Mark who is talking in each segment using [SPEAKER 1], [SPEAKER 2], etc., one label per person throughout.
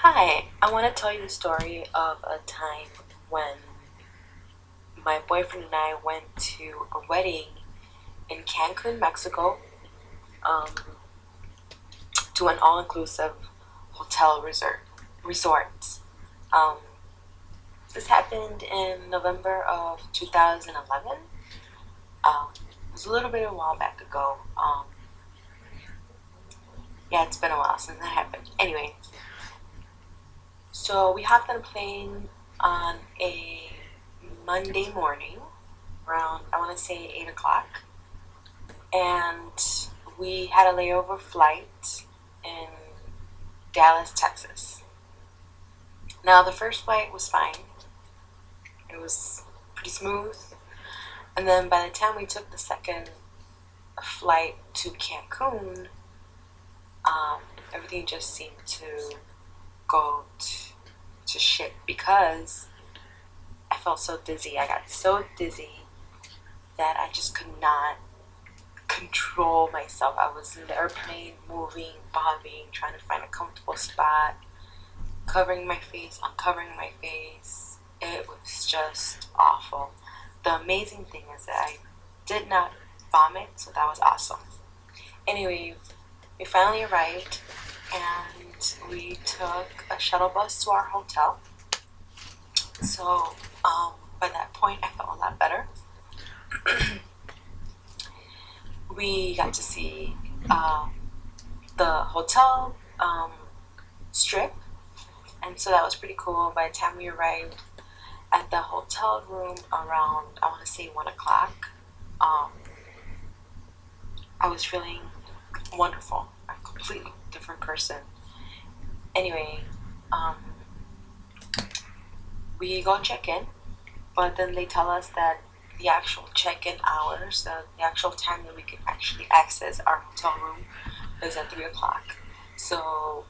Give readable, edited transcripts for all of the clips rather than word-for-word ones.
[SPEAKER 1] Hi, I want to tell you the story of a time when my boyfriend and I went to a wedding in Cancun, Mexico, um, to an all-inclusive hotel resort. Um, this happened in November of 2011. It was a little bit of a while back ago. Yeah, it's been a while since that happened. Anyway, so we hopped on a plane on a Monday morning around, I want to say, 8 o'clock. And we had a layover flight in Dallas, Texas. Now, the first flight was fine, it was pretty smooth. And then by the time we took the second flight to Cancun, everything just seemed to go to shit because I felt so dizzy. I got so dizzy that I just could not control myself. I was in the airplane, moving, bobbing, trying to find a comfortable spot, covering my face, uncovering my face. It was just awful. The amazing thing is that I did not vomit, so that was awesome. Anyway, we finally arrived and we took a shuttle bus to our hotel. So by that point, I felt a lot better. We got to see the hotel strip, and so that was pretty cool. By the time we arrived at the hotel room around, I want to say, 1 o'clock, I was feeling wonderful, a completely different person. Anyway, we go and check in, but then they tell us that the actual check-in hours, the actual time that we can actually access our hotel room, is at 3 o'clock. So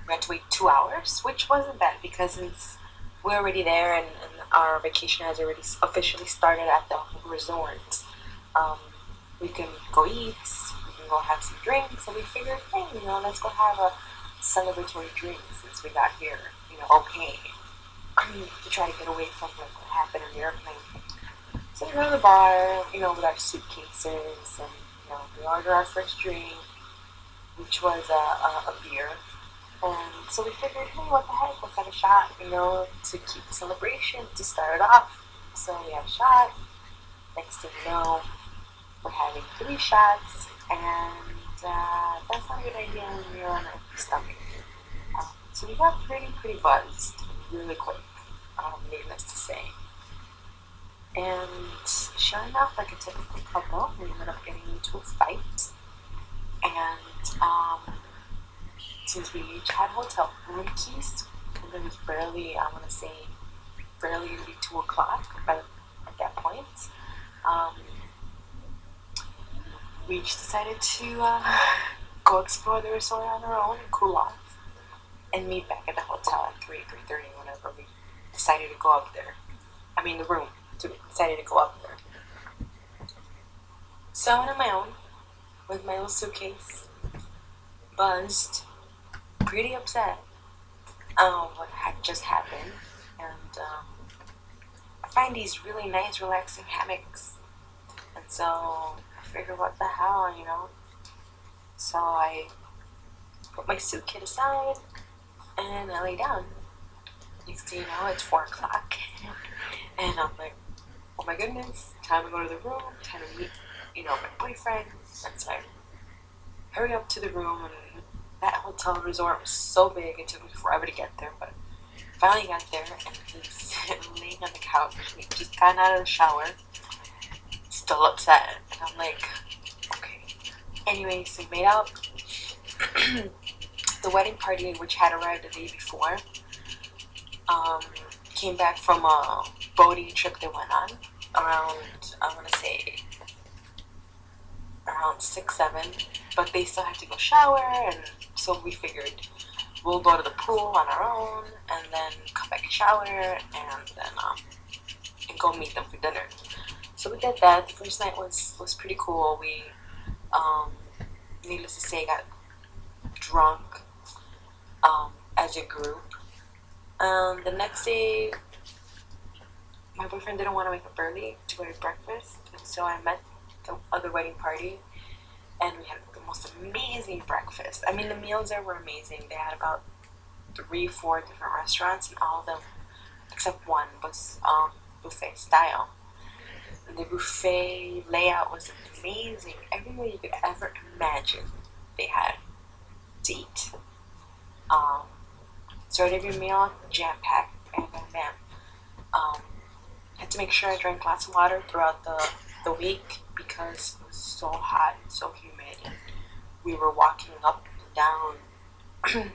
[SPEAKER 1] we had to wait 2 hours, which wasn't bad because since we're already there and our vacation has already officially started at the resort. We can go eat, we can go have some drinks, and we figured, hey, let's go have a celebratory drink since we got here, okay, to try to get away from like what happened in the airplane. So we go to the bar, with our suitcases, and we order our first drink, which was a beer. And so we figured, hey, what the heck, let's have a shot, to keep the celebration, to start it off. So we have a shot. Next thing you know, we're having 3 shots, and that's not a good idea when you're on an empty stomach. So we got pretty buzzed really quick, needless to say. And sure enough, like a typical couple, we ended up getting into a fight. And since we each had hotel room keys, and it was barely, I want to say, barely 2 o'clock at that point, we each decided to go explore the resort on our own and cool off, and meet back at the hotel at 3:30 whenever we decided to go up there. I mean, the room, decided to go up there. So I went on my own with my little suitcase, buzzed, pretty upset what had just happened, and I find these really nice, relaxing hammocks, and so I figured, what the hell, So I put my suitcase aside and I lay down. Next thing you know, it's 4 o'clock, and I'm like, oh my goodness, time to go to the room, time to meet, my boyfriend. And so I hurry up to the room, and that hotel resort was so big, it took me forever to get there, but finally got there, and he's laying on the couch. He just gotten out of the shower, still upset, and I'm like, okay. Anyway, so we made up. The wedding party, which had arrived the day before, came back from a boating trip they went on around, I want to say, around 6, 7, but they still had to go shower, and so we figured we'll go to the pool on our own, and then come back and shower, and then and go meet them for dinner. So we did that. The first night was pretty cool. We, needless to say, got drunk as as a group. The next day, my boyfriend didn't want to wake up early to go to breakfast, and so I met the other wedding party, and we had the most amazing breakfast. I mean, the meals there were amazing. They had about 3, 4 different restaurants, and all of them, except one, was buffet style. And the buffet layout was amazing. Everything you could ever imagine they had to eat. Started every meal jam-packed, and then had to make sure I drank lots of water throughout the week because it was so hot and so humid. And we were walking up and down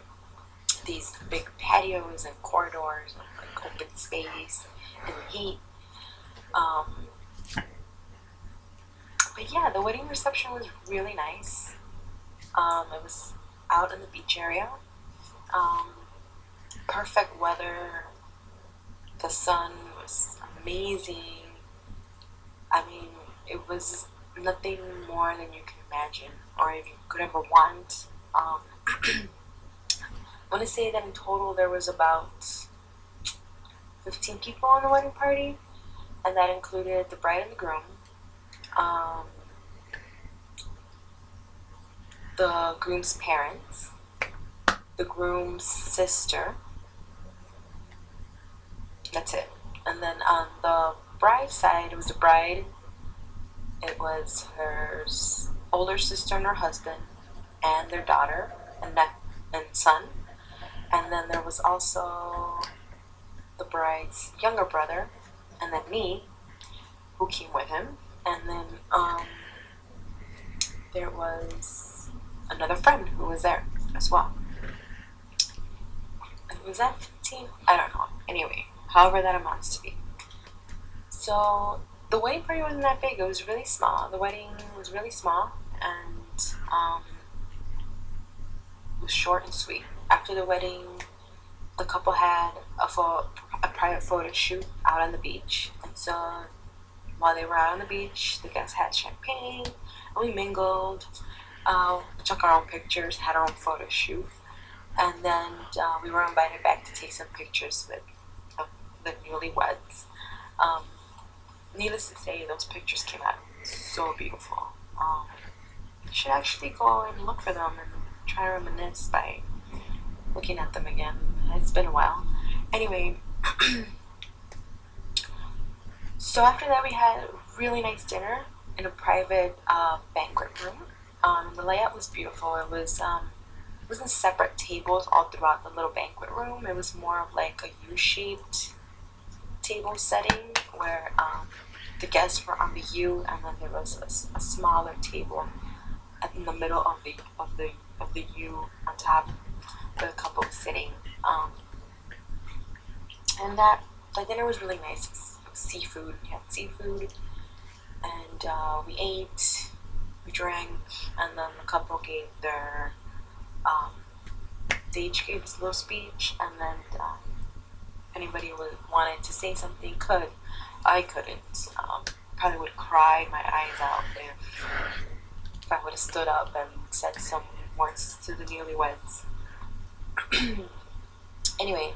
[SPEAKER 1] these big patios and corridors and like open space and heat. But yeah, the wedding reception was really nice. It was out in the beach area. Perfect weather. The sun was amazing. I mean, it was nothing more than you can imagine or if you could ever want. I want to say that in total there was about 15 people on the wedding party, and that included the bride and the groom, the groom's parents, the groom's sister. That's it. And then on the bride's side, it was the bride. It was her older sister and her husband, and their daughter and son. And then there was also the bride's younger brother, and then me, who came with him. And then there was another friend who was there as well. And was that 15? I don't know. Anyway, however that amounts to be. So the wedding party wasn't that big. It was really small. The wedding was really small, and it was short and sweet. After the wedding, the couple had a private photo shoot out on the beach. And so while they were out on the beach, the guests had champagne, and we mingled, took our own pictures, had our own photo shoot. And then we were invited back to take some pictures with the newlyweds. Needless to say, those pictures came out so beautiful. You should actually go and look for them and try to reminisce by looking at them again. It's been a while. Anyway, so after that we had a really nice dinner in a private banquet room. The layout was beautiful. It wasn't separate tables all throughout the little banquet room. It was more of like a U-shaped table setting where the guests were on the U, and then there was a smaller table in the middle of the U on top where the couple was sitting. And the dinner was really nice. It was seafood. We had seafood, and we ate, we drank, and then the couple gave their they each gave us a little speech, and then if anybody wanted to say something, could. I couldn't. Probably would have cried my eyes out if I would have stood up and said some words to the newlyweds. Anyway,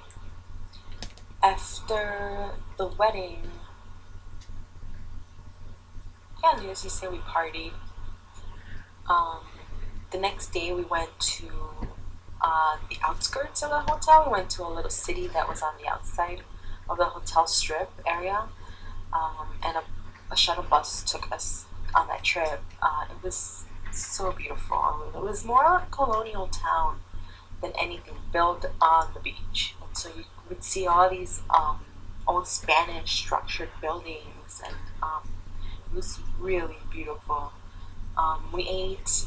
[SPEAKER 1] after the wedding, yeah, needless to say, we partied. The next day we went to the outskirts of the hotel. We went to a little city that was on the outside of the hotel strip area, and a shuttle bus took us on that trip. It was so beautiful. It was more like a colonial town than anything, built on the beach. And so you would see all these old Spanish structured buildings, and it was really beautiful. We ate,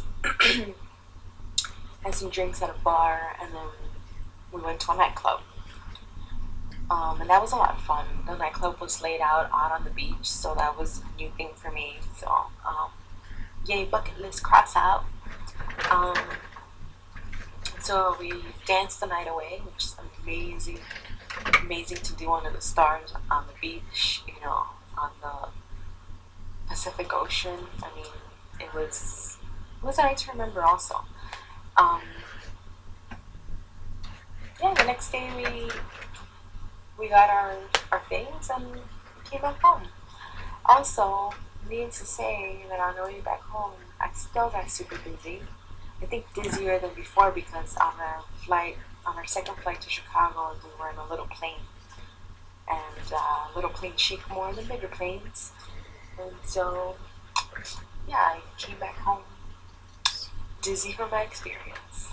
[SPEAKER 1] had some drinks at a bar, and then we went to a nightclub. And that was a lot of fun. The nightclub was laid out on the beach, so that was a new thing for me. So, yay, bucket list, cross out. So we danced the night away, which is amazing to do under the stars on the beach, on the Pacific Ocean. I mean, it was a night to remember also. Yeah, the next day we got our things and came back home. Also, needless to say that on the way back home, I still got super dizzy. I think dizzier than before because on our second flight to Chicago, we were in a little plane, and little plane shake more than bigger planes, and so yeah, I came back home dizzy from my experience.